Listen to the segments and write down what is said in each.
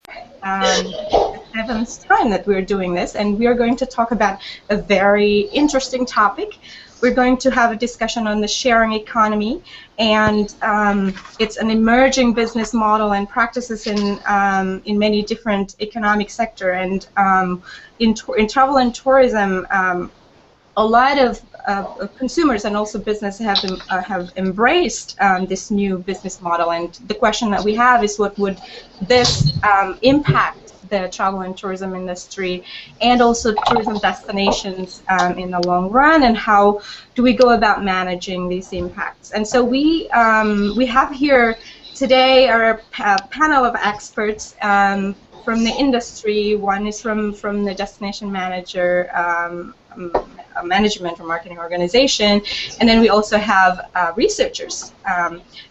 The seventh time that we're doing this, and we are going to talk about a very interesting topic. We're going to have a discussion on the sharing economy, and it's an emerging business model and practices in many different economic sectors. And in travel and tourism, a lot of consumers and also business have embraced this new business model, and the question that we have is, what would this impact the travel and tourism industry and also tourism destinations in the long run, and how do we go about managing these impacts? And so we have here today our panel of experts from the industry. One is from the destination manager, management or marketing organization, and then we also have researchers.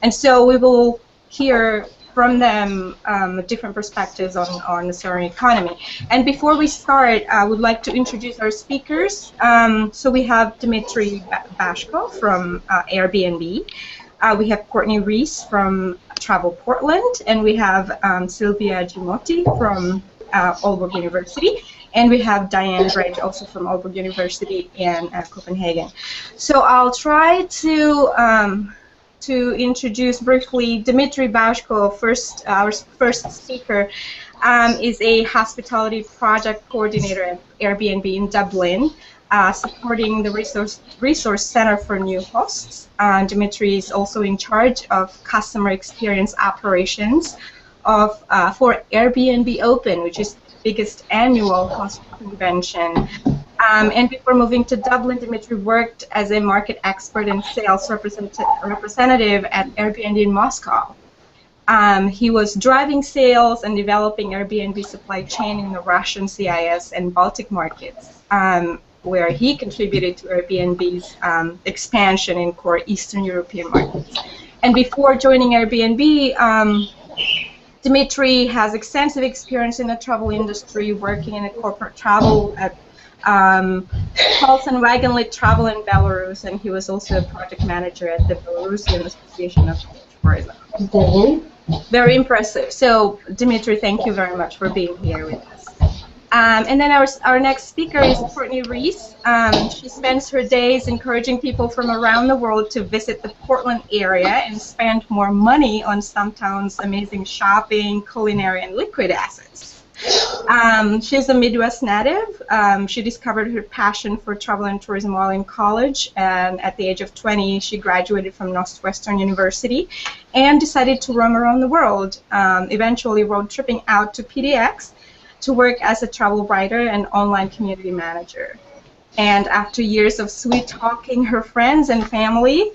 And so we will hear from them different perspectives on the sharing economy. And before we start, I would like to introduce our speakers. So we have Dzmitry Bazhko from Airbnb. We have Courtney Ries from Travel Portland, and we have Szilvia Gyimothy from Aalborg University, and we have Dianne Dredge also from Aalborg University in Copenhagen. So I'll try to introduce briefly Dzmitry Bazhko. Our first speaker is a hospitality project coordinator at Airbnb in Dublin, supporting the resource center for new hosts. Dzmitry is also in charge of customer experience operations for Airbnb Open, which is the biggest annual host convention. And before moving to Dublin, Dzmitry worked as a market expert and sales representative at Airbnb in Moscow. He was driving sales and developing Airbnb supply chain in the Russian CIS and Baltic markets, where he contributed to Airbnb's expansion in core Eastern European markets. And before joining Airbnb, Dzmitry has extensive experience in the travel industry, working in a corporate travel at Pulse and Wagonlit Travel in Belarus, and he was also a project manager at the Belarusian Association of Tourism. Very impressive. So, Dzmitry, thank you very much for being here with us. And then our next speaker is Courtney Ries. She spends her days encouraging people from around the world to visit the Portland area and spend more money on some towns' amazing shopping, culinary, and liquid assets. She's a Midwest native. She discovered her passion for travel and tourism while in college, and at the age of 20, she graduated from Northwestern University and decided to roam around the world, eventually road tripping out to PDX to work as a travel writer and online community manager. And after years of sweet talking her friends and family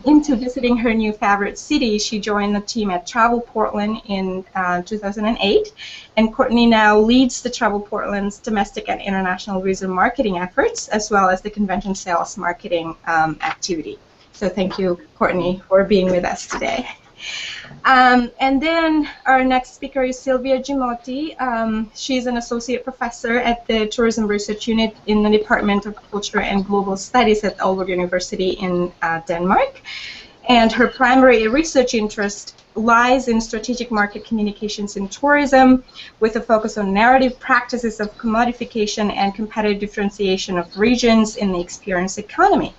into visiting her new favorite city, she joined the team at Travel Portland in 2008. And Courtney now leads the Travel Portland's domestic and international resort marketing efforts, as well as the convention sales marketing activity. So thank you, Courtney, for being with us today. And then our next speaker is Szilvia Gyimothy. She's an associate professor at the Tourism Research Unit in the Department of Culture and Global Studies at Aalborg University in Denmark. And her primary research interest lies in strategic market communications in tourism, with a focus on narrative practices of commodification and competitive differentiation of regions in the experience economy.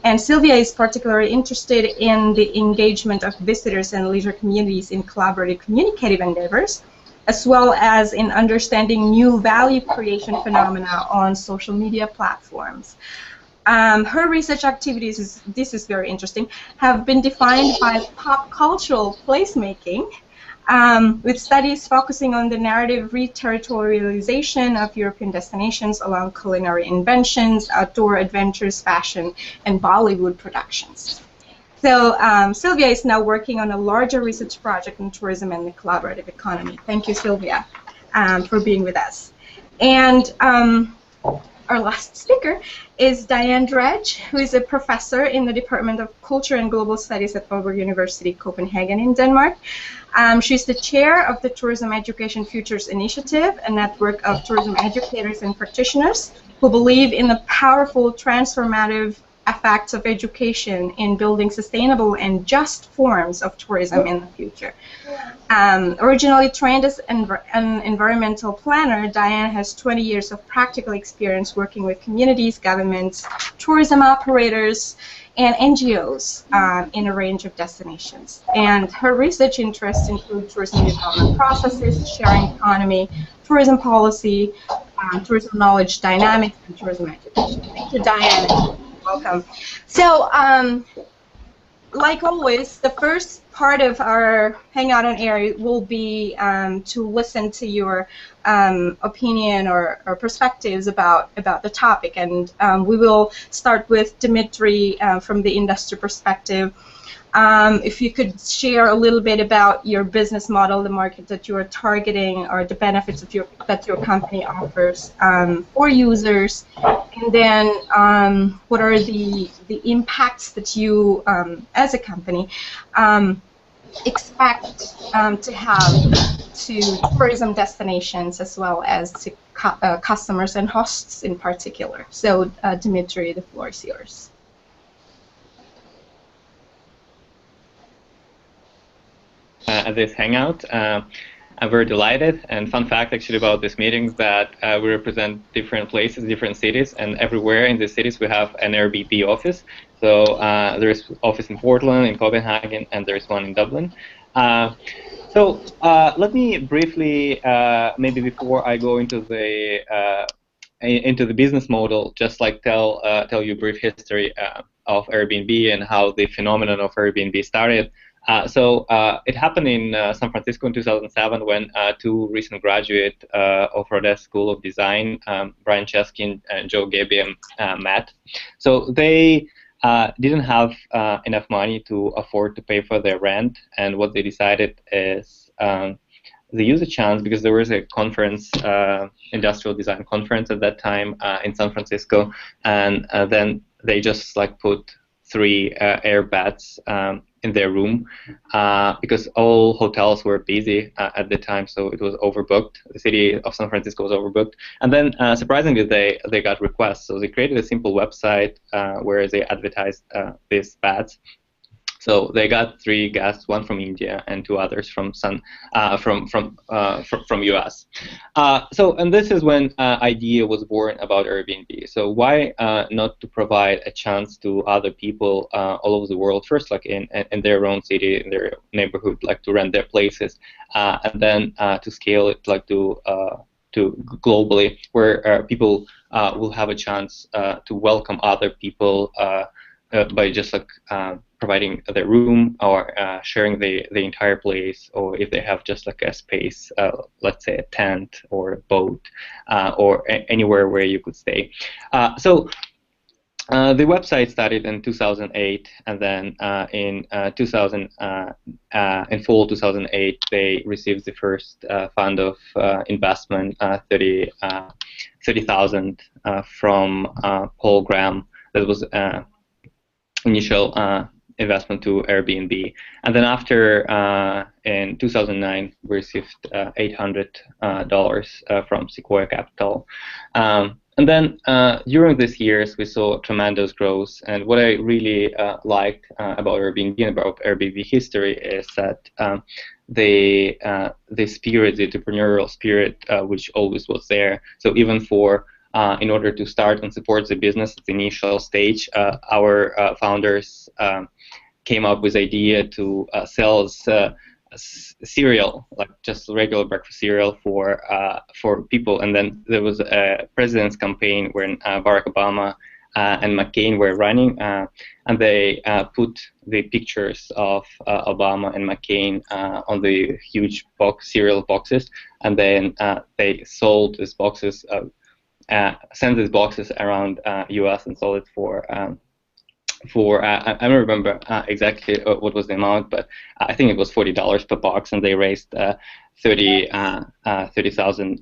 And Szilvia is particularly interested in the engagement of visitors and leisure communities in collaborative communicative endeavors, as well as in understanding new value creation phenomena on social media platforms. Her research activities, this is very interesting, have been defined by pop cultural placemaking, with studies focusing on the narrative re-territorialization of European destinations along culinary inventions, outdoor adventures, fashion, and Bollywood productions. So Szilvia is now working on a larger research project in tourism and the collaborative economy. Thank you, Szilvia, for being with us. And our last speaker is Dianne Dredge, who is a professor in the Department of Culture and Global Studies at Aalborg University, Copenhagen in Denmark. She's the chair of the Tourism Education Futures Initiative, a network of tourism educators and practitioners who believe in the powerful transformative effects of education in building sustainable and just forms of tourism in the future. Originally trained as an environmental planner, Dianne has 20 years of practical experience working with communities, governments, tourism operators, and NGOs in a range of destinations. And her research interests include tourism development processes, sharing economy, tourism policy, tourism knowledge dynamics, and tourism education. Thank you, Dianne. Welcome. So, like always, the first part of our Hangout on Air will be to listen to your opinion or perspectives about the topic, and we will start with Dzmitry from the industry perspective. If you could share a little bit about your business model, the market that you are targeting, or the benefits that your company offers for users, and then what are the impacts that you, as a company, expect to have to tourism destinations as well as to customers and hosts in particular. So, Dzmitry, the floor is yours. At this Hangout. I'm very delighted, and fun fact actually about this meeting is that we represent different places, different cities, and everywhere in the cities we have an Airbnb office. So there is office in Portland, in Copenhagen, and there is one in Dublin. So let me briefly, maybe before I go into the business model, just like tell you a brief history of Airbnb and how the phenomenon of Airbnb started. So it happened in San Francisco in 2007 when two recent graduates of Rhodes School of Design, Brian Chesky and Joe Gebbia, met. So they didn't have enough money to afford to pay for their rent, and what they decided is they used a chance because there was a conference, industrial design conference at that time in San Francisco, and then they just like put 3 air beds in their room because all hotels were busy at the time, so it was overbooked. The city of San Francisco was overbooked, and then surprisingly they got requests, so they created a simple website where they advertised these beds. So they got 3 guests, one from India and 2 others from US. And this is when idea was born about Airbnb. So why not to provide a chance to other people all over the world, first like in their own city, in their neighborhood, like to rent their places, and then to scale it like to globally, where people will have a chance to welcome other people by just like providing their room or sharing the entire place, or if they have just like a space, let's say a tent or a boat or anywhere where you could stay. So the website started in 2008, and then in fall 2008 they received the first fund of investment, 30,000 from Paul Graham. That was initial investment to Airbnb, and then after in 2009 we received $800 from Sequoia Capital, and then during these years we saw tremendous growth. And what I really liked about Airbnb and about Airbnb history is that the spirit, the entrepreneurial spirit, which always was there. So even for in order to start and support the business at the initial stage, our founders came up with the idea to sell cereal, like just regular breakfast cereal for people. And then there was a president's campaign when Barack Obama and McCain were running, and they put the pictures of Obama and McCain on the huge cereal boxes, and then they sold these boxes. Sent these boxes around U.S. and sold it for I don't remember exactly what was the amount, but I think it was $40 per box, and they raised 30,000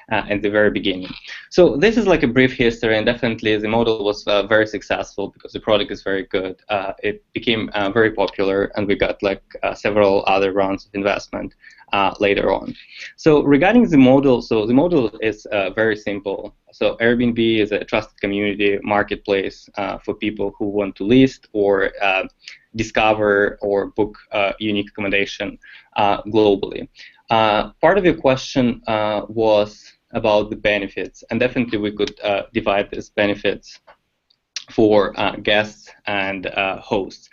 at the very beginning. So this is like a brief history, and definitely the model was very successful because the product is very good. It became very popular, and we got like several other rounds of investment later on. So regarding the model, so the model is very simple. So Airbnb is a trusted community marketplace for people who want to list or discover or book unique accommodation globally. Part of your question was about the benefits, and definitely we could divide these benefits for guests and hosts.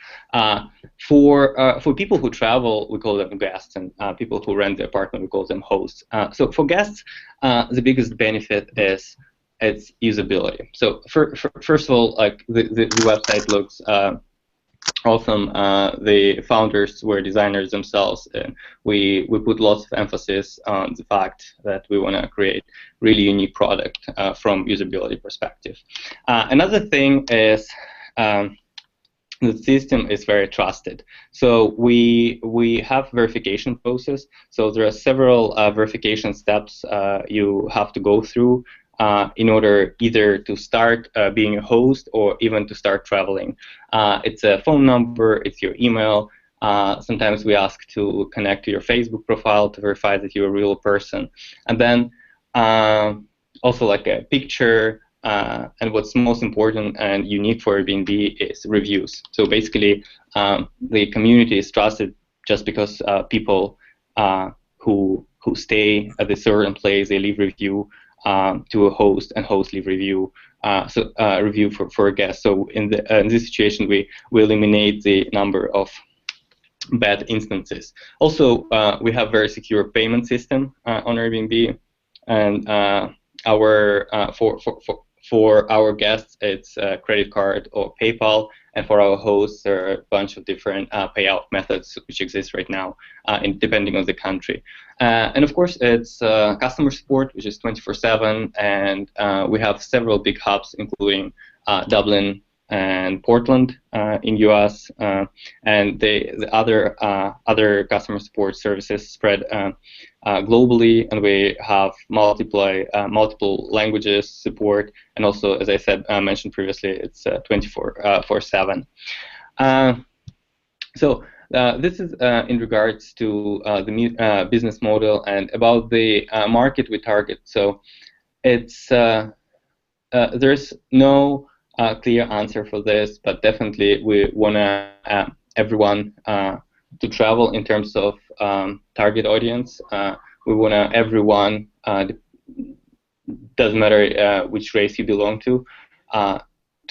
For people who travel, we call them guests, and people who rent the apartment, we call them hosts. So for guests, the biggest benefit is its usability. So first of all, like the website looks awesome. The founders were designers themselves, and we put lots of emphasis on the fact that we want to create really unique product from usability perspective. Another thing is the system is very trusted. So we have verification process. So there are several verification steps you have to go through in order either to start being a host or even to start traveling. It's a phone number, it's your email. Sometimes we ask to connect to your Facebook profile to verify that you're a real person. And then also like a picture, and what's most important and unique for Airbnb is reviews. So basically, the community is trusted just because people who stay at a certain place, they leave review to a host, and host leave review review for a guest. So in this situation, we eliminate the number of bad instances. Also, we have very secure payment system on Airbnb, and for our guests, it's credit card or PayPal, and for our hosts, there are a bunch of different payout methods which exist right now, depending on the country. And of course, it's customer support, which is 24/7, and we have several big hubs, including Dublin and Portland in US, and the other customer support services spread globally, and we have multiple languages support, and also, as I said, mentioned previously, it's 24/7. So this is in regards to the business model and about the market we target. So it's there's no clear answer for this, but definitely we want everyone to travel in terms of target audience. We want everyone, doesn't matter which race you belong to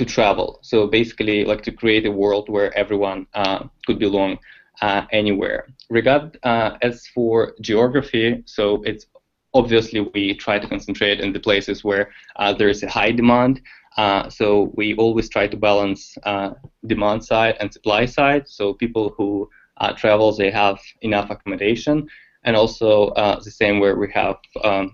travel. So basically, like to create a world where everyone could belong anywhere. As for geography, so it's obviously we try to concentrate in the places where there is a high demand. So we always try to balance demand side and supply side. So people who travel, they have enough accommodation, and also the same where we have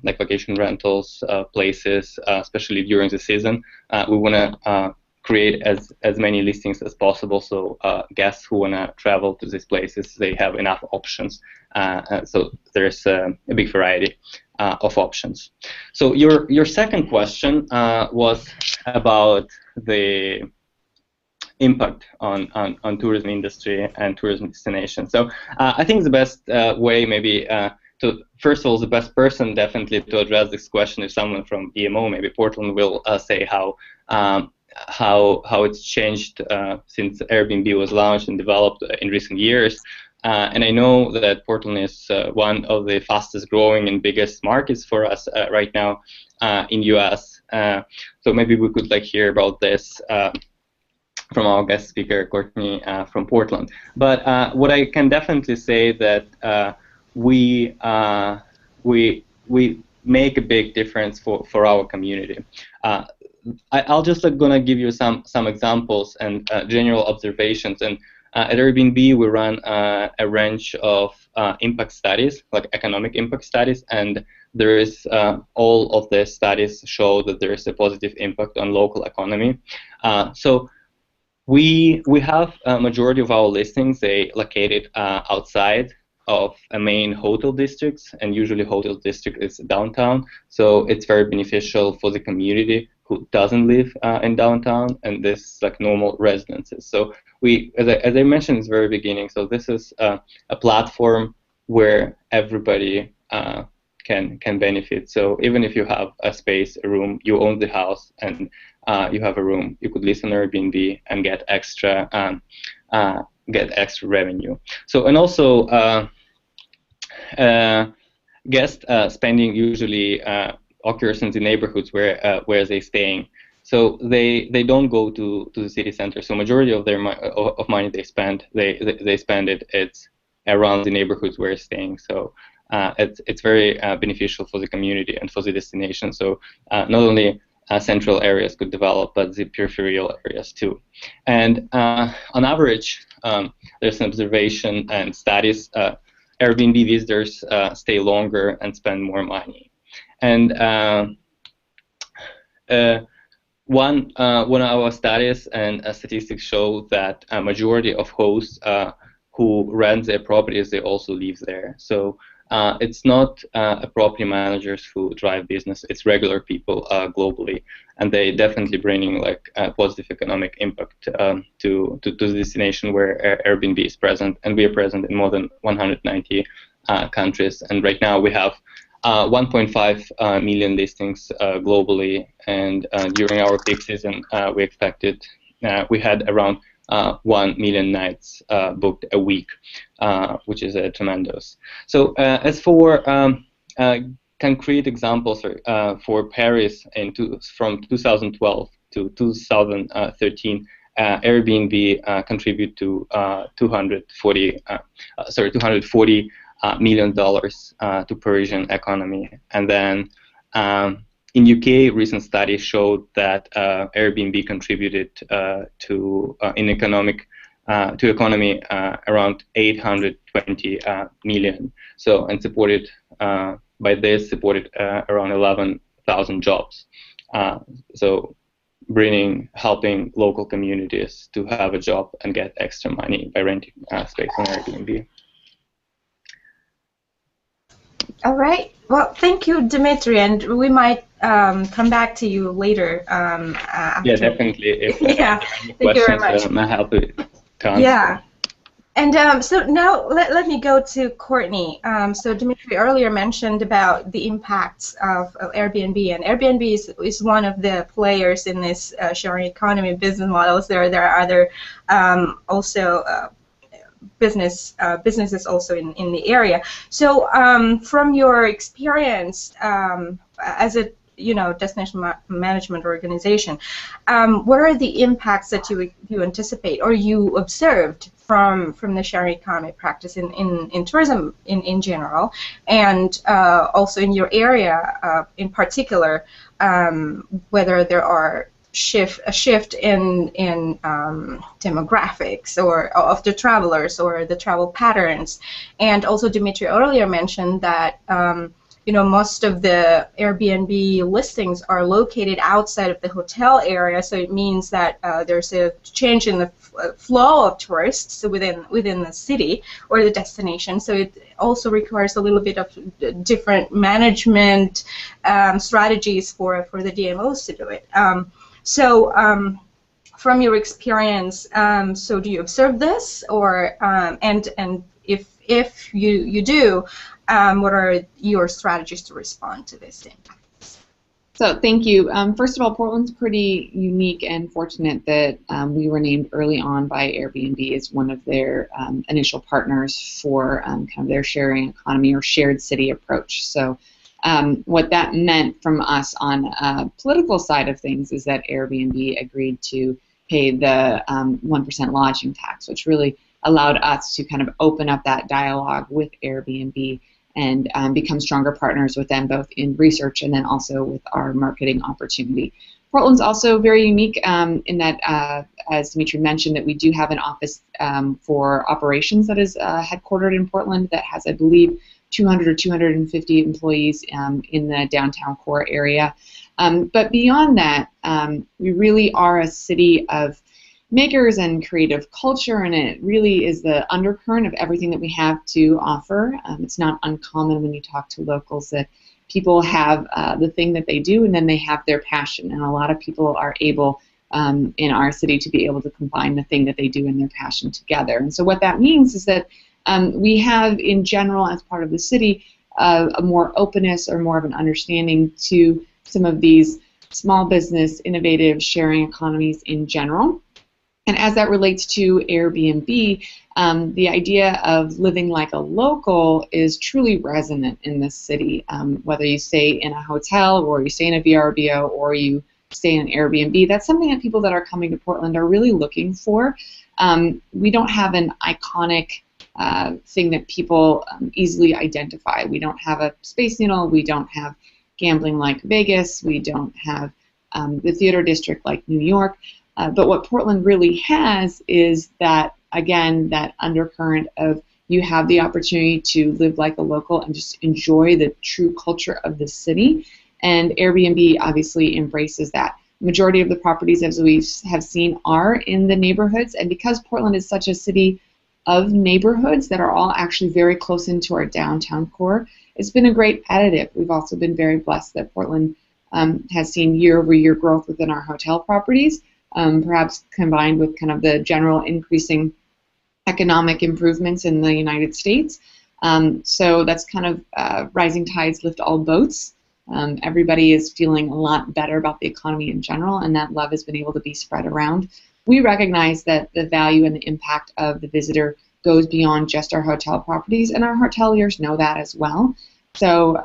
like vacation rentals places, especially during the season. We want to create as many listings as possible, so guests who want to travel to these places, they have enough options. So there's a big variety of options. So your second question was about the impact on tourism industry and tourism destination. So I think the best way maybe first of all, the best person definitely to address this question is someone from EMO. Maybe Portland will say how it's changed since Airbnb was launched and developed in recent years. And I know that Portland is one of the fastest growing and biggest markets for us right now in US. So maybe we could hear about this from our guest speaker, Courtney from Portland. But what I can definitely say that we make a big difference for our community. I'll just gonna give you some examples and general observations. And at Airbnb, we run a range of impact studies, like economic impact studies, and there is all of the studies show that there is a positive impact on local economy. So we have a majority of our listings, they located outside of a main hotel districts, and usually hotel district is downtown. So it's very beneficial for the community who doesn't live in downtown, and this is like normal residences. So we, as I mentioned at the very beginning, so this is a platform where everybody can benefit. So even if you have a space, a room, you own the house, and you have a room, you could list on Airbnb and get extra revenue. So, and also guest spending usually occurs in the neighborhoods where they're staying. So they don't go to the city center. So majority of their money they spend it's around the neighborhoods where they're staying. So it's very beneficial for the community and for the destination. So not only central areas could develop, but the peripheral areas too. And on average, there's an observation and studies, Airbnb visitors stay longer and spend more money. And one of our studies and statistics show that a majority of hosts who rent their properties, they also live there. So it's not property managers who drive business, it's regular people globally, and they definitely bringing like a positive economic impact to the destination where Airbnb is present, and we are present in more than 190 countries, and right now we have 1.5 million listings globally, and during our peak season we expected, we had around 1 million nights booked a week, which is tremendous. So as for concrete examples for Paris from 2012 to 2013, Airbnb contribute to $240 million to Parisian economy, and then in UK, recent studies showed that Airbnb contributed to economy around 820 million. So, and supported by this, supported around 11,000 jobs. So, helping local communities to have a job and get extra money by renting space on Airbnb. All right. Well, thank you, Dzmitry, and we might come back to you later. After. Yeah, definitely. Yeah, thank you very much. I'm happy to answer. Yeah. And so now let me go to Courtney. So Dzmitry earlier mentioned about the impacts of Airbnb, and Airbnb is one of the players in this sharing economy business models. There are other also businesses also in the area. So from your experience as a destination management organization, what are the impacts that you anticipate or you observed from the sharing economy practice in tourism in general, and also in your area in particular, whether there are a shift in demographics or of the travelers or the travel patterns. And also Dzmitry earlier mentioned that most of the Airbnb listings are located outside of the hotel area, so it means that there's a change in the flow of tourists within the city or the destination. So it also requires a little bit of different management strategies for the DMOs to do it. So from your experience, so do you observe this, or and if you do, what are your strategies to respond to this impact? So thank you. First of all, Portland's pretty unique and fortunate that we were named early on by Airbnb as one of their initial partners for kind of their sharing economy or shared city approach. So what that meant from us on a political side of things is that Airbnb agreed to pay the 1% lodging tax, which really allowed us to kind of open up that dialogue with Airbnb and become stronger partners with them, both in research and then also with our marketing opportunity. Portland's also very unique in that, as Dzmitry mentioned, that we do have an office for operations that is headquartered in Portland that has, I believe, 200 or 250 employees in the downtown core area. But beyond that, we really are a city of makers and creative culture, and it really is the undercurrent of everything that we have to offer. It's not uncommon when you talk to locals that people have the thing that they do, and then they have their passion, and a lot of people are able in our city to be able to combine the thing that they do and their passion together. And so what that means is that we have, in general, as part of the city, a more openness or more of an understanding to some of these small business, innovative, sharing economies in general. And as that relates to Airbnb, the idea of living like a local is truly resonant in this city. Whether you stay in a hotel or you stay in a VRBO or you stay in an Airbnb, that's something that people that are coming to Portland are really looking for. We don't have an iconic thing that people easily identify. We don't have a Space Needle. We don't have gambling like Vegas. We don't have the theater district like New York. But what Portland really has is that, again, that undercurrent of you have the opportunity to live like a local and just enjoy the true culture of the city. And Airbnb obviously embraces that. Majority of the properties, as we have seen, are in the neighborhoods. And because Portland is such a city of neighborhoods that are all actually very close into our downtown core, it's been a great additive. We've also been very blessed that Portland has seen year-over-year growth within our hotel properties. Perhaps combined with kind of the general increasing economic improvements in the United States. So that's kind of rising tides lift all boats. Everybody is feeling a lot better about the economy in general, and that love has been able to be spread around. We recognize that the value and the impact of the visitor goes beyond just our hotel properties, and our hoteliers know that as well. So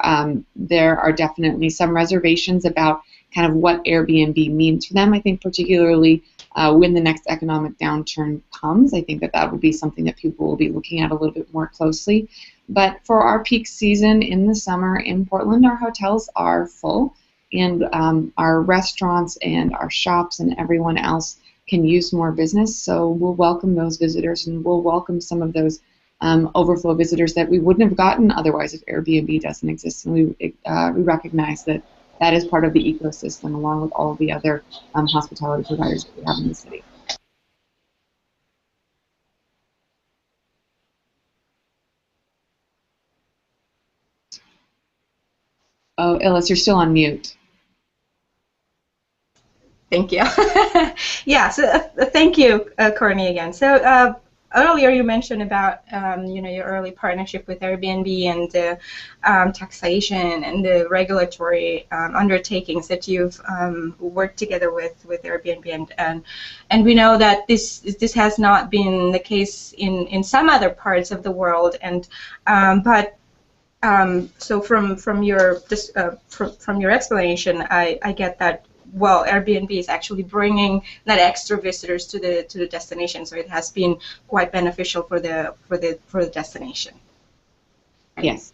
there are definitely some reservations about kind of what Airbnb means for them. I think particularly when the next economic downturn comes, I think that that will be something that people will be looking at a little bit more closely. But for our peak season in the summer in Portland, our hotels are full, and our restaurants and our shops and everyone else can use more business. So we'll welcome those visitors, and we'll welcome some of those overflow visitors that we wouldn't have gotten otherwise if Airbnb doesn't exist. And we recognize that that is part of the ecosystem along with all of the other hospitality providers that we have in the city. Oh, Iis, you're still on mute. Thank you. Yeah, so thank you, Courtney, again. So earlier you mentioned about your early partnership with Airbnb and the taxation and the regulatory undertakings that you've worked together with Airbnb, and we know that this has not been the case in some other parts of the world, and so from your explanation, I get that. Well, Airbnb is actually bringing that extra visitors to the destination, so it has been quite beneficial for the destination. Yes.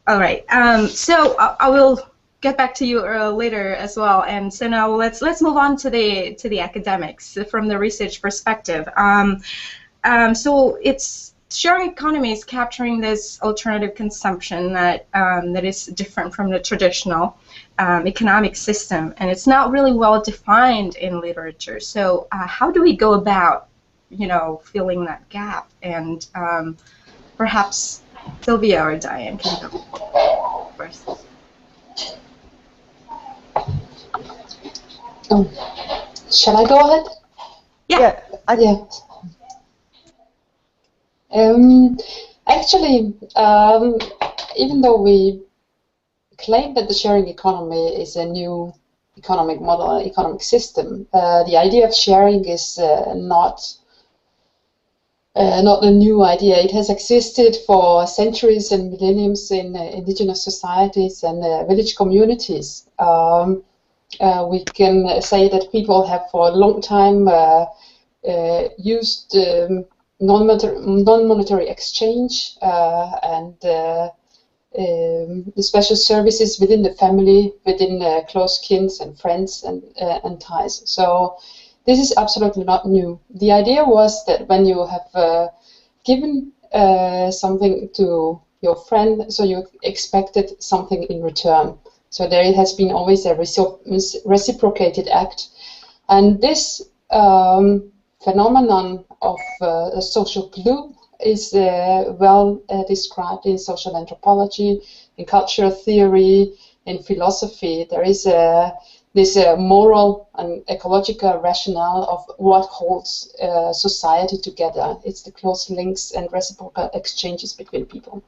All right. So I will get back to you later as well. And so now let's move on to the academics from the research perspective. So it's sharing economy is capturing this alternative consumption that is different from the traditional economic system, and it's not really well defined in literature. So how do we go about, filling that gap? And perhaps Szilvia or Dianne can go first. Shall I go ahead? Yeah. Actually, even though we claim that the sharing economy is a new economic model, economic system, the idea of sharing is not a new idea. It has existed for centuries and millenniums in indigenous societies and village communities. We can say that people have for a long time used non-monetary exchange and the special services within the family, within close kins and friends and ties. So this is absolutely not new. The idea was that when you have given something to your friend, so you expected something in return. So there has been always a reciprocated act. And this phenomenon of social glue is well described in social anthropology, in cultural theory, in philosophy. There is this moral and ecological rationale of what holds society together. It's the close links and reciprocal exchanges between people.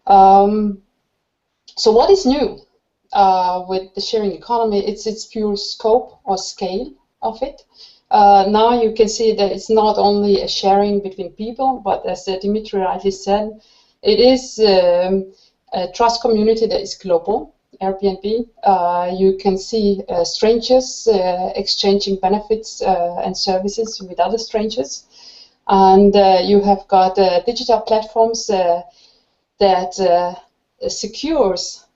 So what is new with the sharing economy? It's its pure scope or scale of it. Now you can see that it's not only a sharing between people, but as Dzmitry rightly said, it is a trust community that is global. Airbnb, you can see strangers exchanging benefits and services with other strangers, and you have got digital platforms that secures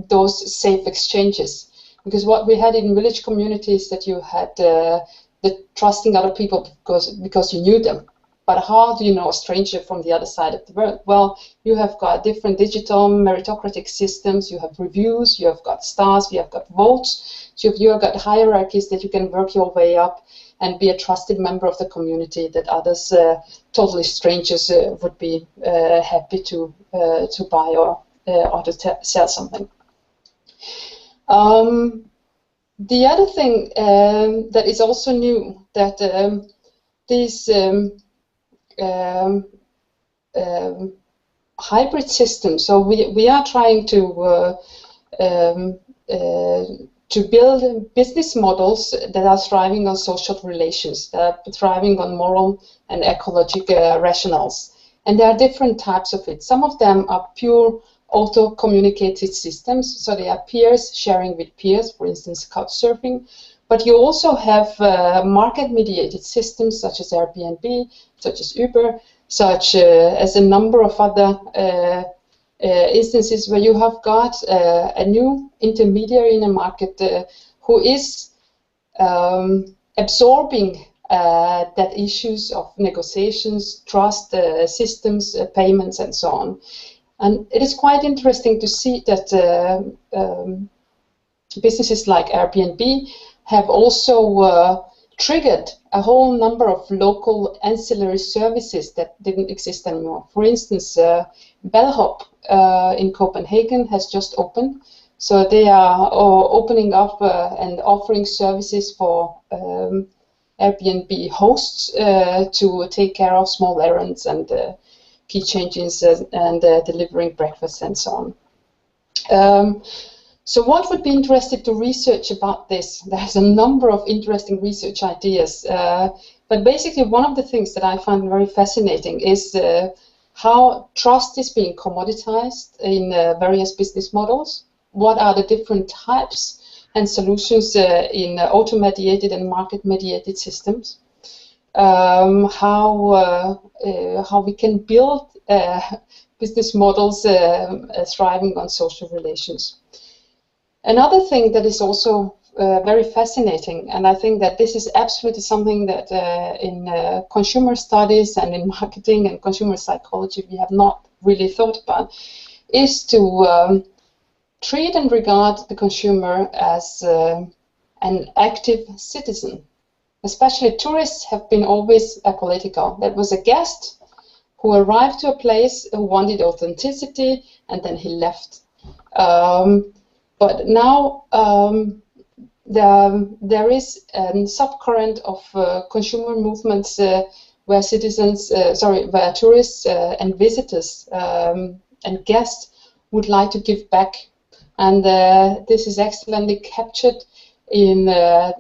those safe exchanges. Because what we had in village communities that you had the trusting other people because you knew them. But how do you know a stranger from the other side of the world? Well, you have got different digital meritocratic systems. You have reviews, you have got stars, you have got votes. So you have got hierarchies that you can work your way up and be a trusted member of the community that others, totally strangers, would be happy to buy or to sell something. The other thing that is also new, that these hybrid systems, so we are trying to build business models that are thriving on social relations, that are thriving on moral and ecological rationales. And there are different types of it. Some of them are pure auto-communicated systems, so they are peers sharing with peers, for instance, couchsurfing. But you also have market-mediated systems such as Airbnb, such as Uber, such as a number of other instances where you have got a new intermediary in a market who is absorbing that issues of negotiations, trust, systems, payments, and so on. And it is quite interesting to see that businesses like Airbnb have also triggered a whole number of local ancillary services that didn't exist anymore. For instance, Bellhop in Copenhagen has just opened. So they are opening up and offering services for Airbnb hosts to take care of small errands and key changes and delivering breakfast and so on. So what would be interested to research about this? There's a number of interesting research ideas, but basically one of the things that I find very fascinating is how trust is being commoditized in various business models. What are the different types and solutions in auto-mediated and market-mediated systems? How we can build business models thriving on social relations. Another thing that is also very fascinating, and I think that this is absolutely something that in consumer studies and in marketing and consumer psychology we have not really thought about, is to treat and regard the consumer as an active citizen. Especially tourists have been always apolitical. That was a guest who arrived to a place who wanted authenticity, and then he left. But now there is a subcurrent of consumer movements where citizens, where tourists and visitors and guests would like to give back, and this is excellently captured in the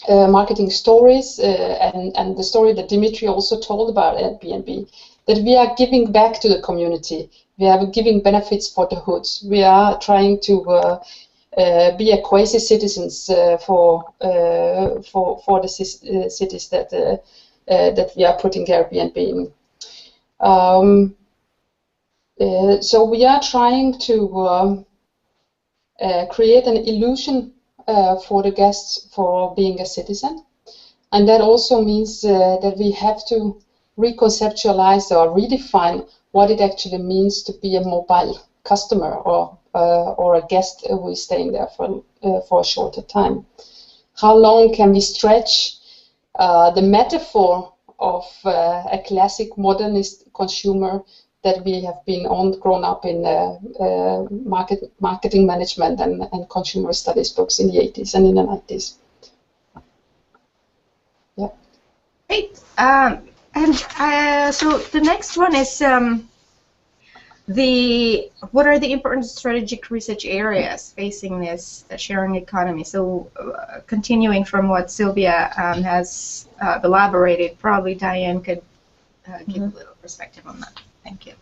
marketing stories and the story that Dzmitry also told about Airbnb, that we are giving back to the community. We are giving benefits for the hoods. We are trying to be a quasi-citizens for the cities that we are putting Airbnb in. So we are trying to create an illusion for the guests for being a citizen, and that also means that we have to reconceptualize or redefine what it actually means to be a mobile customer or a guest who is staying there for a shorter time. how long can we stretch the metaphor of a classic modernist consumer that we have been grown up in marketing management and consumer studies books in the 80s and in the 90s. Yeah. Great. So the next one is what are the important strategic research areas facing this sharing economy? So continuing from what Szilvia has elaborated, probably Dianne could give a little perspective on that. Thank you.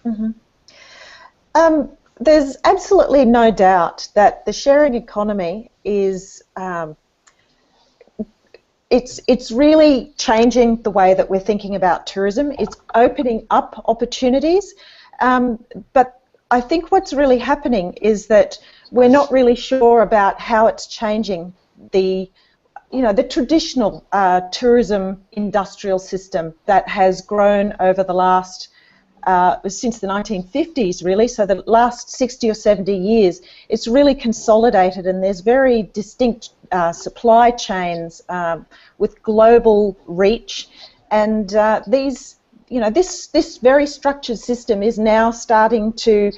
There's absolutely no doubt that the sharing economy is it's really changing the way that we're thinking about tourism. It's opening up opportunities, but I think what's really happening is that we're not really sure about how it's changing the traditional tourism industrial system that has grown over the last since the 1950s, really, so the last 60 or 70 years. It's really consolidated, and there's very distinct supply chains with global reach, and this very structured system is now starting to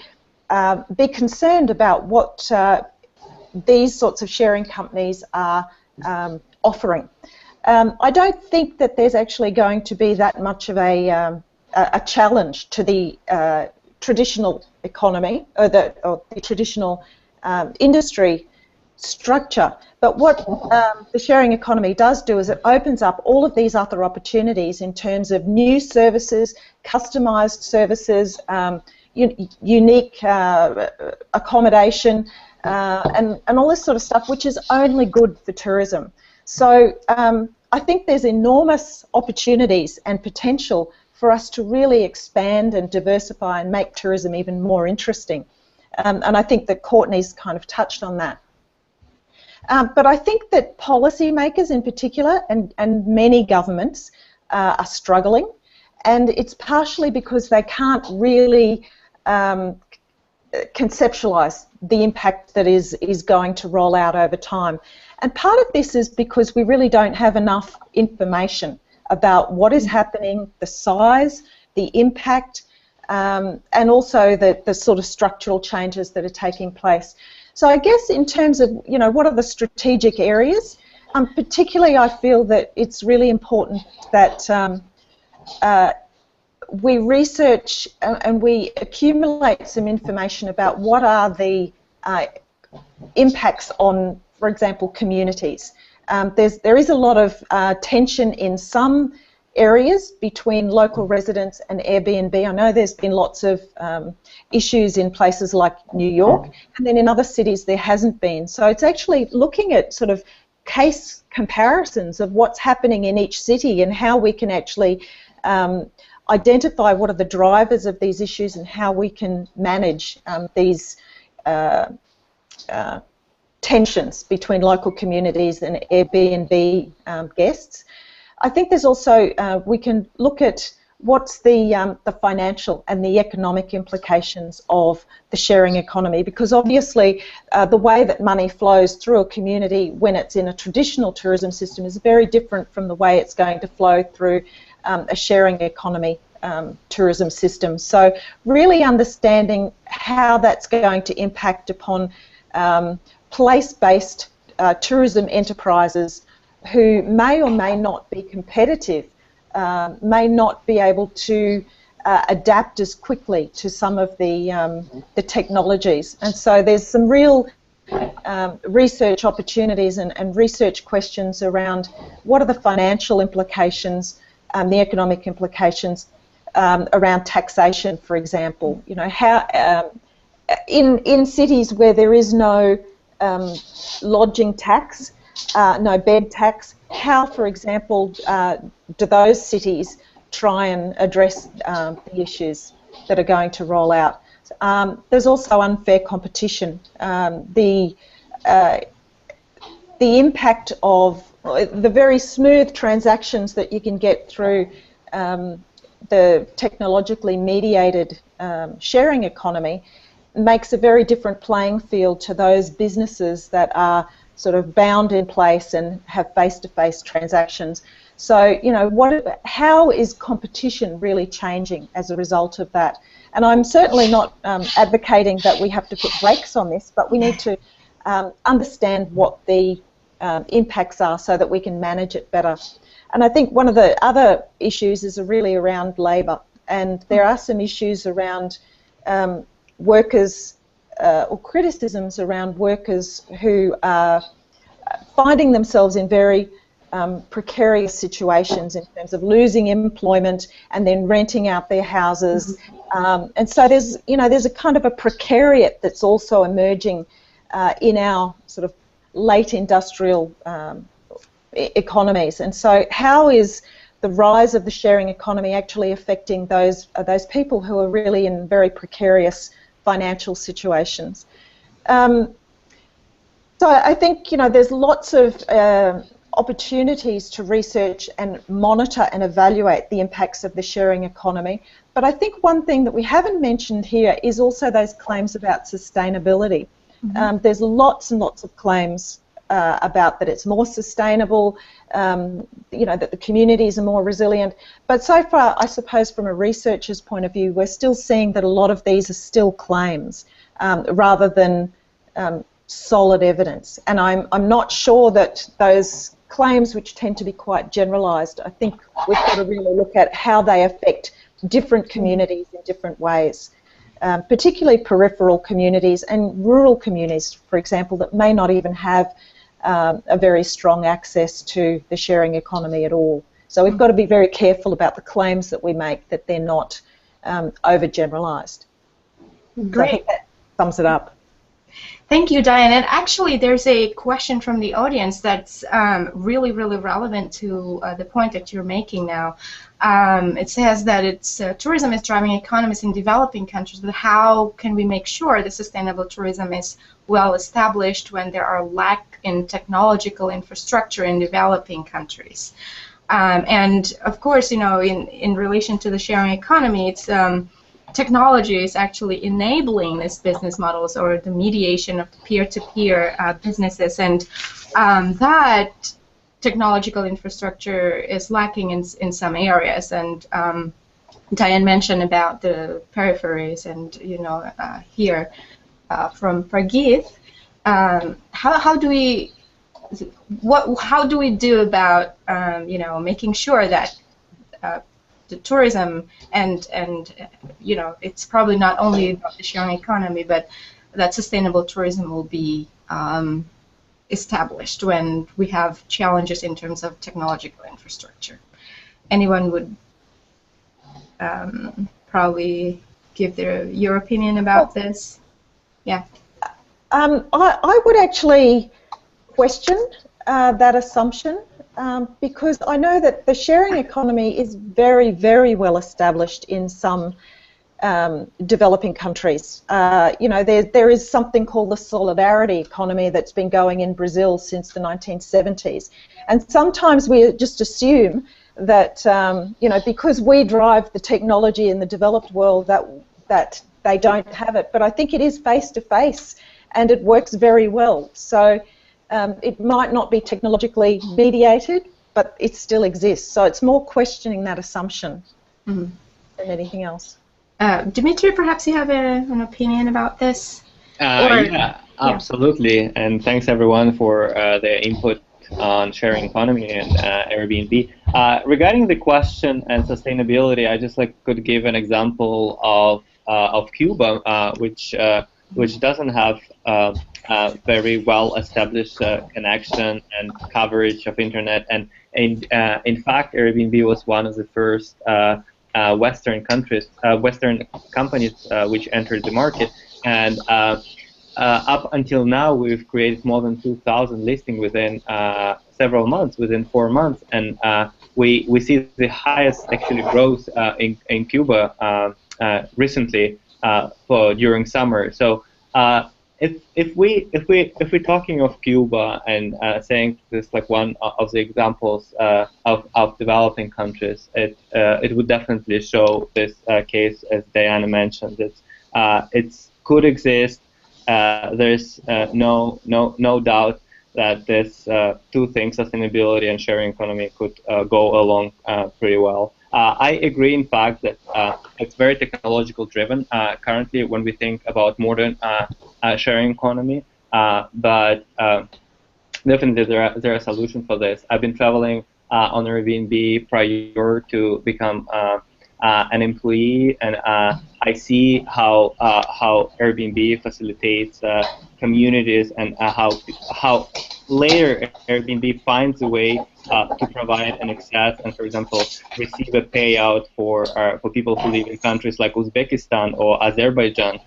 be concerned about what these sorts of sharing companies are offering. I don't think that there's actually going to be that much of a challenge to the traditional economy or the traditional industry structure. But what the sharing economy does do is it opens up all of these other opportunities in terms of new services, customised services, unique accommodation, and all this sort of stuff, which is only good for tourism. So I think there's enormous opportunities and potential for us to really expand and diversify and make tourism even more interesting. And I think that Courtney's kind of touched on that. But I think that policymakers in particular and many governments are struggling, and it's partially because they can't really conceptualise the impact that is going to roll out over time. And part of this is because we really don't have enough information about what is happening, the size, the impact, and also the sort of structural changes that are taking place. So I guess in terms of, what are the strategic areas, particularly I feel that it's really important that we research and we accumulate some information about what are the impacts on, for example, communities. There is a lot of tension in some areas between local residents and Airbnb. I know there's been lots of issues in places like New York, and then in other cities there hasn't been. So it's actually looking at sort of case comparisons of what's happening in each city and how we can actually identify what are the drivers of these issues and how we can manage these tensions between local communities and Airbnb guests. I think there's also, we can look at what's the financial and the economic implications of the sharing economy, because obviously the way that money flows through a community when it's in a traditional tourism system is very different from the way it's going to flow through a sharing economy tourism system. So really understanding how that's going to impact upon place-based tourism enterprises who may or may not be competitive, may not be able to adapt as quickly to some of the technologies. And so there's some real research opportunities and research questions around what are the financial implications, the economic implications around taxation, for example. How in cities where there is no lodging tax, no bed tax, how, for example, do those cities try and address the issues that are going to roll out? There's also unfair competition. The impact of the very smooth transactions that you can get through the technologically mediated sharing economy makes a very different playing field to those businesses that are sort of bound in place and have face-to-face transactions. So, you know, how is competition really changing as a result of that? And I'm certainly not advocating that we have to put brakes on this, but we need to understand what the impacts are so that we can manage it better. And I think one of the other issues is really around labour, and there are some issues around workers or criticisms around workers who are finding themselves in very precarious situations in terms of losing employment and then renting out their houses, and so there's a kind of a precariat that's also emerging in our sort of late industrial economies. And so how is the rise of the sharing economy actually affecting those people who are really in very precarious financial situations? So I think, you know, there's lots of opportunities to research and monitor and evaluate the impacts of the sharing economy. But I think one thing that we haven't mentioned here is also those claims about sustainability. There's lots and lots of claims about that it's more sustainable, you know, that the communities are more resilient. But so far, I suppose from a researcher's point of view, we're still seeing that a lot of these are still claims rather than solid evidence. And I'm not sure that those claims, which tend to be quite generalised, I think we've got to really look at how they affect different communities in different ways, particularly peripheral communities and rural communities, for example, that may not even have a very strong access to the sharing economy at all. So we've got to be very careful about the claims that we make, that they're not overgeneralised. Great. So I think that sums it up. Thank you, Dianne. And actually, there's a question from the audience that's really, really relevant to the point that you're making now. It says that tourism is driving economies in developing countries, but how can we make sure that sustainable tourism is well established when there are lack in technological infrastructure in developing countries? And of course, you know, in relation to the sharing economy, it's technology is actually enabling these business models or the mediation of peer-to-peer businesses, and that technological infrastructure is lacking in some areas. And Dianne mentioned about the peripheries, and you know, here from Prageeth, how do we do about you know, making sure that the tourism and you know, it's probably not only about the sharing economy, but that sustainable tourism will be established when we have challenges in terms of technological infrastructure? Anyone would probably give your opinion about this? Yeah. I would actually question that assumption. Because I know that the sharing economy is very, very well established in some developing countries. You know, there is something called the solidarity economy that's been going in Brazil since the 1970s. And sometimes we just assume that, you know, because we drive the technology in the developed world, that they don't have it. But I think it is face-to-face, and it works very well. So it might not be technologically mediated, but it still exists. So it's more questioning that assumption than anything else. Dzmitry, perhaps you have an opinion about this? Yeah, absolutely. And thanks everyone for their input on sharing economy and Airbnb. Regarding the question and sustainability, I just could give an example of Cuba, which doesn't have very well established connection and coverage of internet, and in fact Airbnb was one of the first Western companies which entered the market, and up until now we've created more than 2,000 listings within several months, within 4 months, and we see the highest actually growth in Cuba recently during summer. So if we're talking of Cuba and saying this like one of the examples of developing countries, it would definitely show this case, as Diana mentioned. It could exist. There's no doubt. that this two things, sustainability and sharing economy, could go along pretty well. I agree, in fact, that it's very technological driven currently when we think about modern sharing economy, but definitely there are solutions for this. I've been traveling on Airbnb prior to become an employee, and I see how Airbnb facilitates communities, and how later Airbnb finds a way to provide an access and, for example, receive a payout for people who live in countries like Uzbekistan or Azerbaijan,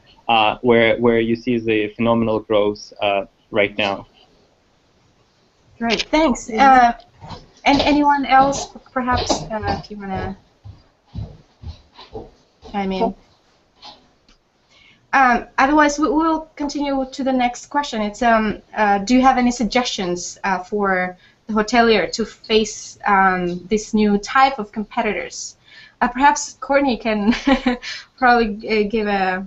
where you see the phenomenal growth right now. Great, thanks. And anyone else, perhaps, if you want to chime in? Otherwise, we will continue to the next question. It's do you have any suggestions for the hotelier to face this new type of competitors? Perhaps Courtney can probably give a,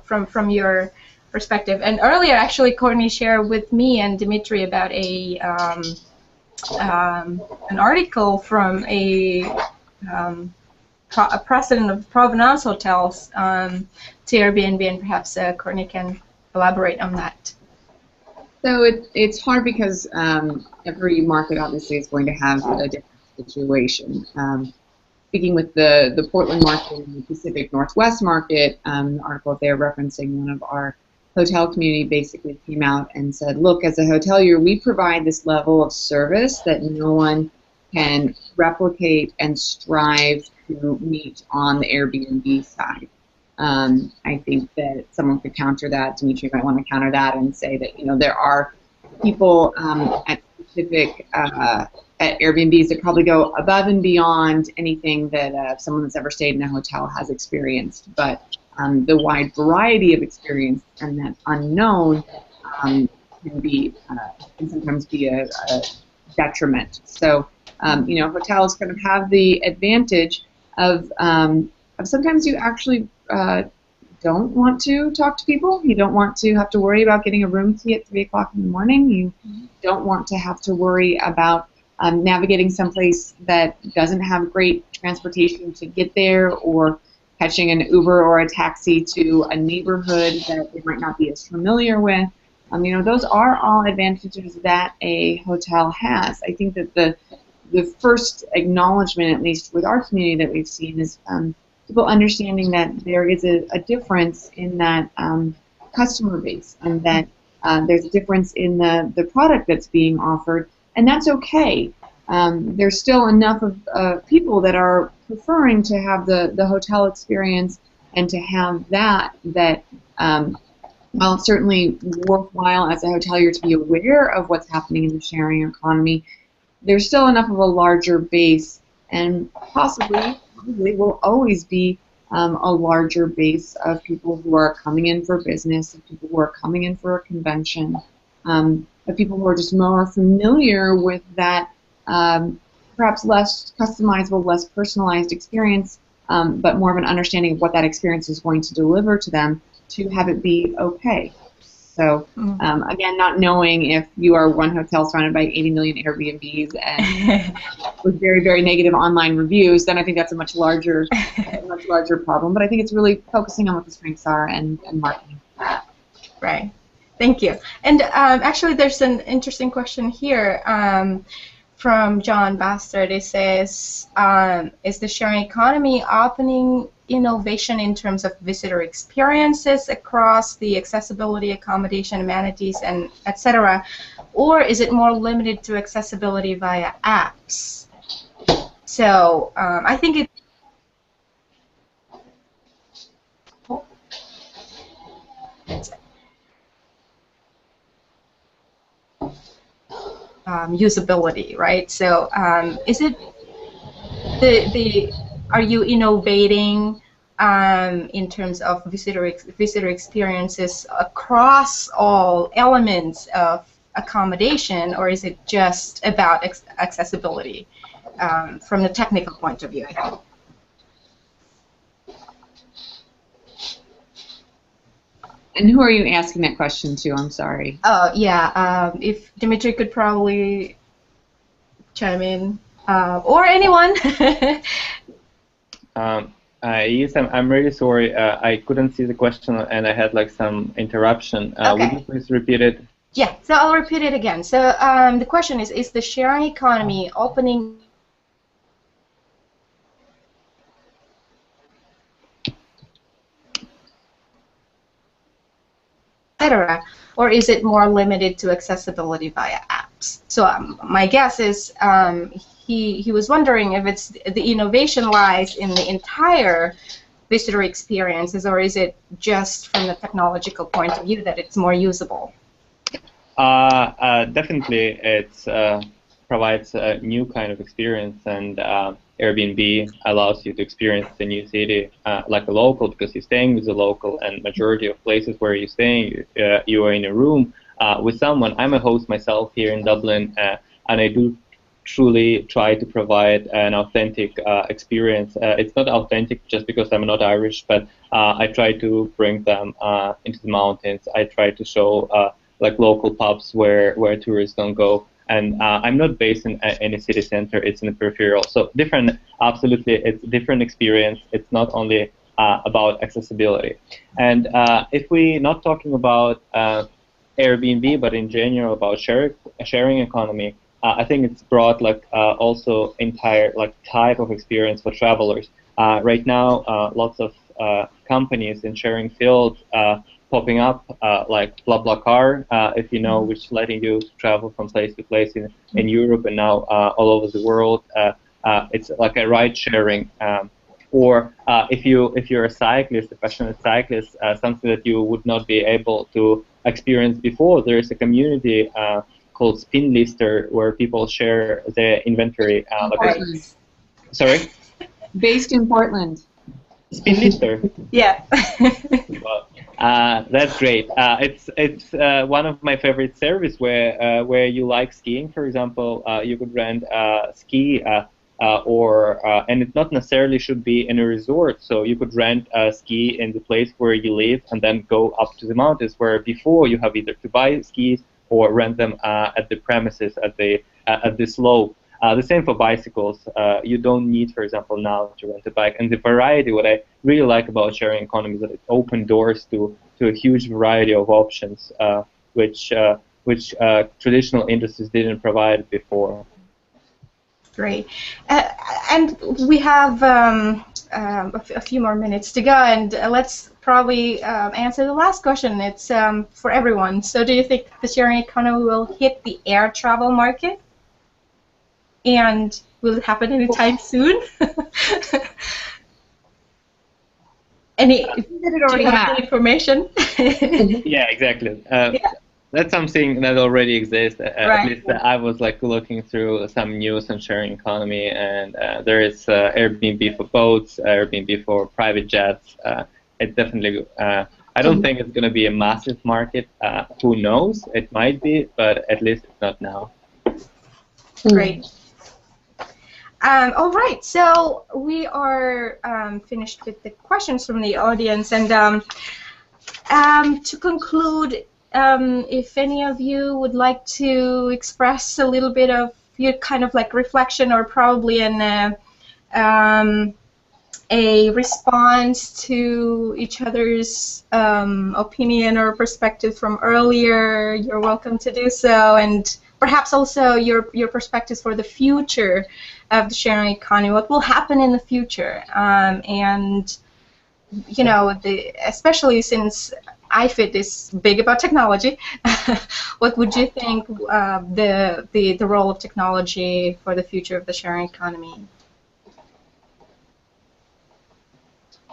from your perspective. And earlier, actually, Courtney shared with me and Dzmitry about an article from a president of Provenance Hotels to Airbnb, and perhaps Courtney can elaborate on that. So it's hard because every market obviously is going to have a different situation. Speaking with the Portland market and the Pacific Northwest market, the article they're referencing, one of our hotel community basically came out and said, look, as a hotelier, we provide this level of service that no one can replicate and strive to meet on the Airbnb side. I think that someone could counter that. Dzmitry might want to counter that and say that, there are people at specific at Airbnbs that probably go above and beyond anything that someone that's ever stayed in a hotel has experienced. But the wide variety of experience and that unknown can sometimes be a detriment. So, hotels kind of have the advantage of sometimes you actually don't want to talk to people. You don't want to have to worry about getting a room key at 3 o'clock in the morning. You don't want to have to worry about navigating someplace that doesn't have great transportation to get there, or catching an Uber or a taxi to a neighborhood that they might not be as familiar with. Those are all advantages that a hotel has. I think that the first acknowledgement, at least with our community that we've seen, is people understanding that there is a difference in that customer base, and that there's a difference in the product that's being offered, and that's okay. There's still enough of people that are preferring to have the hotel experience and to have that while it's certainly worthwhile as a hotelier to be aware of what's happening in the sharing economy, there's still enough of a larger base, and probably will always be a larger base of people who are coming in for business, of people who are coming in for a convention, of people who are just more familiar with that perhaps less customizable, less personalized experience, but more of an understanding of what that experience is going to deliver to them, to have it be okay. So again, not knowing if you are one hotel surrounded by 80 million Airbnbs and with very, very negative online reviews, then I think that's a much larger problem. But I think it's really focusing on what the strengths are and marketing. Right. Thank you. And actually, there's an interesting question here from John Bastard. It says, is the sharing economy opening innovation in terms of visitor experiences across the accessibility, accommodation, amenities, and etc., or is it more limited to accessibility via apps? So I think it. Usability, right? So is it are you innovating in terms of visitor experiences across all elements of accommodation, or is it just about accessibility from the technical point of view? I think. And who are you asking that question to? I'm sorry. Oh, yeah. If Dzmitry could probably chime in, or anyone. Yes, I'm really sorry. I couldn't see the question, and I had like some interruption. Okay. Would you please repeat it? Yeah, so I'll repeat it again. So the question is the sharing economy opening etc., or is it more limited to accessibility via apps? So my guess is he was wondering if it's the innovation lies in the entire visitor experiences, or is it just from the technological point of view that it's more usable? Definitely, it provides a new kind of experience, and Airbnb allows you to experience the new city like a local, because you're staying with a local, and majority of places where you're staying, you are in a room with someone. I'm a host myself here in Dublin, and I do truly try to provide an authentic experience. It's not authentic just because I'm not Irish, but I try to bring them into the mountains. I try to show like local pubs where tourists don't go. And I'm not based in any city center, it's in the peripheral. So different, absolutely, it's a different experience. It's not only about accessibility. And if we're not talking about Airbnb, but in general about sharing economy, I think it's brought like also entire like type of experience for travelers. Right now, lots of companies in sharing field popping up like BlaBlaCar, if you know, which is letting you travel from place to place in Europe and now all over the world. It's like a ride sharing, or if you're a cyclist, a passionate cyclist, something that you would not be able to experience before. There is a community called Spin Lister where people share their inventory. Sorry? Based in Portland. Spin Lister. Yeah. Well, that's great. It's one of my favorite services where you like skiing, for example. You could rent a ski, and it not necessarily should be in a resort. So you could rent a ski in the place where you live and then go up to the mountains, where before you have either to buy skis or rent them at the premises at the slope. The same for bicycles. You don't need, for example, now to rent a bike. And the variety, what I really like about sharing economy is that it opens doors to a huge variety of options, which traditional industries didn't provide before. Great. And we have a few more minutes to go, and let's probably answer the last question. It's for everyone. So do you think the sharing economy will hit the air travel market? And will it happen anytime soon? Do you have any information? Yeah, exactly. That's something that already exists. Right. At least I was like looking through some news on sharing economy, and there is Airbnb for boats, Airbnb for private jets. It definitely. I don't think it's going to be a massive market. Who knows? It might be, but at least it's not now. Great. All right, so we are finished with the questions from the audience, and to conclude, if any of you would like to express a little bit of your kind of like reflection, or probably a response to each other's opinion or perspective from earlier, you're welcome to do so, and perhaps also your perspectives for the future of the sharing economy, what will happen in the future, and you know, especially since IFITT is big about technology, what would you think the role of technology for the future of the sharing economy?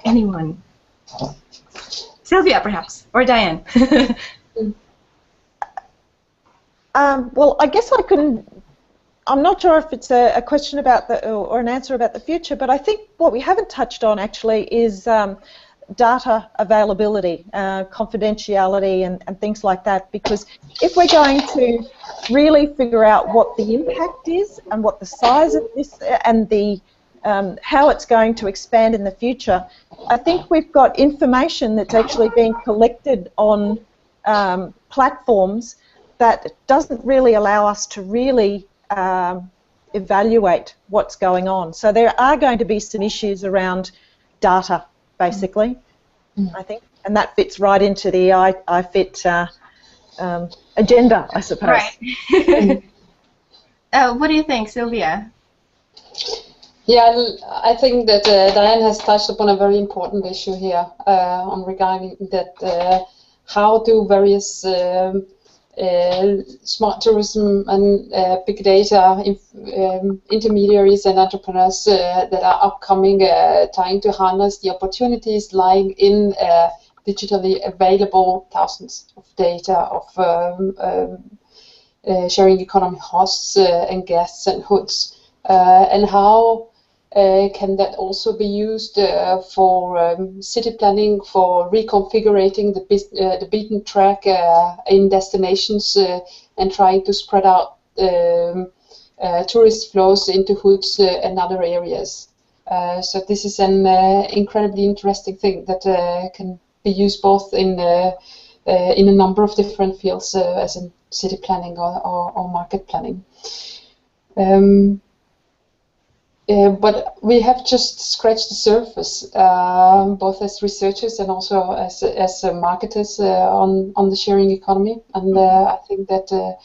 Anyone? Szilvia, perhaps, or Dianne. Well, I guess I couldn't. I'm not sure if it's a question about or an answer about the future, but I think what we haven't touched on actually is data availability, confidentiality, and things like that. Because if we're going to really figure out what the impact is and what the size of this and the how it's going to expand in the future, I think we've got information that's actually being collected on platforms that doesn't really allow us to really evaluate what's going on. So there are going to be some issues around data, basically, I think, and that fits right into the IFITT agenda, I suppose. Right. What do you think, Szilvia? Yeah, I think that Dianne has touched upon a very important issue here on regarding that how do various smart tourism and big data intermediaries and entrepreneurs that are upcoming trying to harness the opportunities lying in digitally available thousands of data of sharing economy hosts and guests and hoods, and how can that also be used for city planning, for reconfiguring the beaten track in destinations and trying to spread out tourist flows into hoods and other areas. So this is an incredibly interesting thing that can be used both in a number of different fields, as in city planning or market planning. But we have just scratched the surface, both as researchers and also as marketers on the sharing economy. And I think that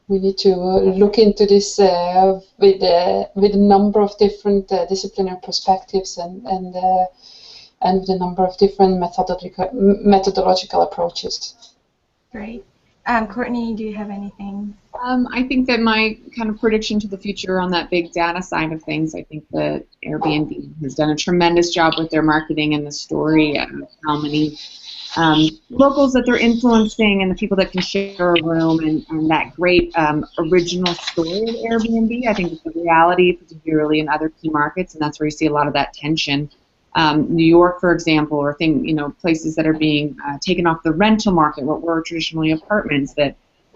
we need to look into this with a number of different disciplinary perspectives and with a number of different methodological approaches. Great. Courtney, do you have anything? I think that my kind of prediction to the future on that big data side of things, I think that Airbnb has done a tremendous job with their marketing and the story of how many locals that they're influencing and the people that can share a room and that great original story of Airbnb. I think it's a reality, particularly in other key markets, and that's where you see a lot of that tension. New York, for example, or places that are being taken off the rental market, what were traditionally apartments that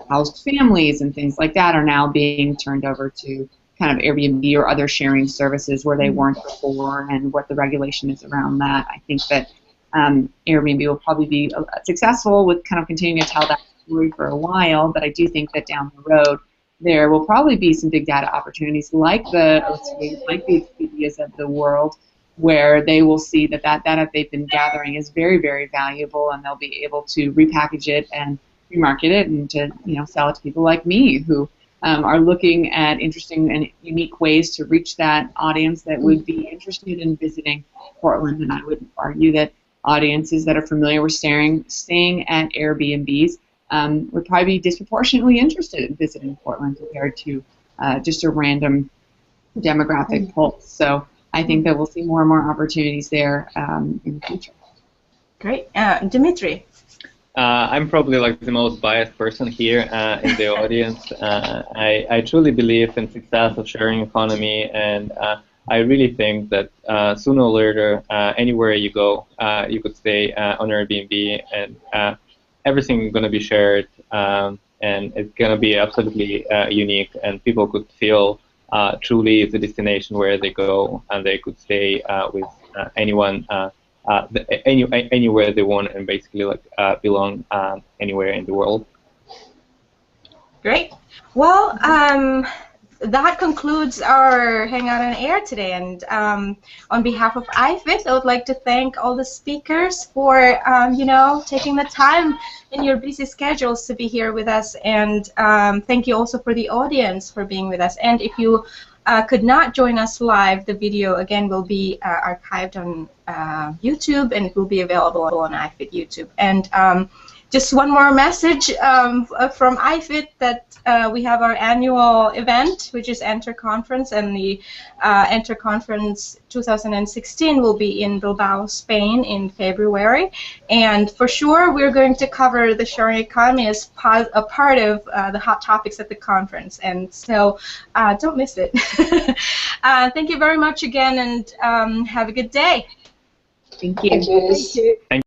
housed families and things like that, are now being turned over to kind of Airbnb or other sharing services where they weren't before, and what the regulation is around that. I think that Airbnb will probably be successful with kind of continuing to tell that story for a while, but I do think that down the road there will probably be some big data opportunities like the OTAs, like the Expedias of the world, where they will see that that data they've been gathering is very, very valuable, and they'll be able to repackage it and remarket it and to sell it to people like me who are looking at interesting and unique ways to reach that audience that would be interested in visiting Portland. And I would argue that audiences that are familiar with staying at Airbnbs would probably be disproportionately interested in visiting Portland compared to just a random demographic pulse. So I think that we'll see more and more opportunities there in the future. Great. Dzmitry? I'm probably like the most biased person here in the audience. I truly believe in success of sharing economy, and I really think that sooner or later, anywhere you go, you could stay on Airbnb, and everything is going to be shared, and it's going to be absolutely unique, and people could feel truly it's a destination where they go, and they could stay with anyone, anywhere they want, and basically like belong anywhere in the world. Great. Well, that concludes our Hangout on Air today, and on behalf of IFITT, I would like to thank all the speakers for taking the time in your busy schedules to be here with us, and thank you also for the audience for being with us. And if you could not join us live, the video again will be archived on YouTube, and it will be available on IFITT YouTube. And just one more message from IFITT, that we have our annual event, which is Enter Conference, and the Enter Conference 2016 will be in Bilbao, Spain in February. And for sure, we're going to cover the sharing economy as a part of the hot topics at the conference. And so don't miss it. Thank you very much again, and have a good day. Thank you. Thank you. Thank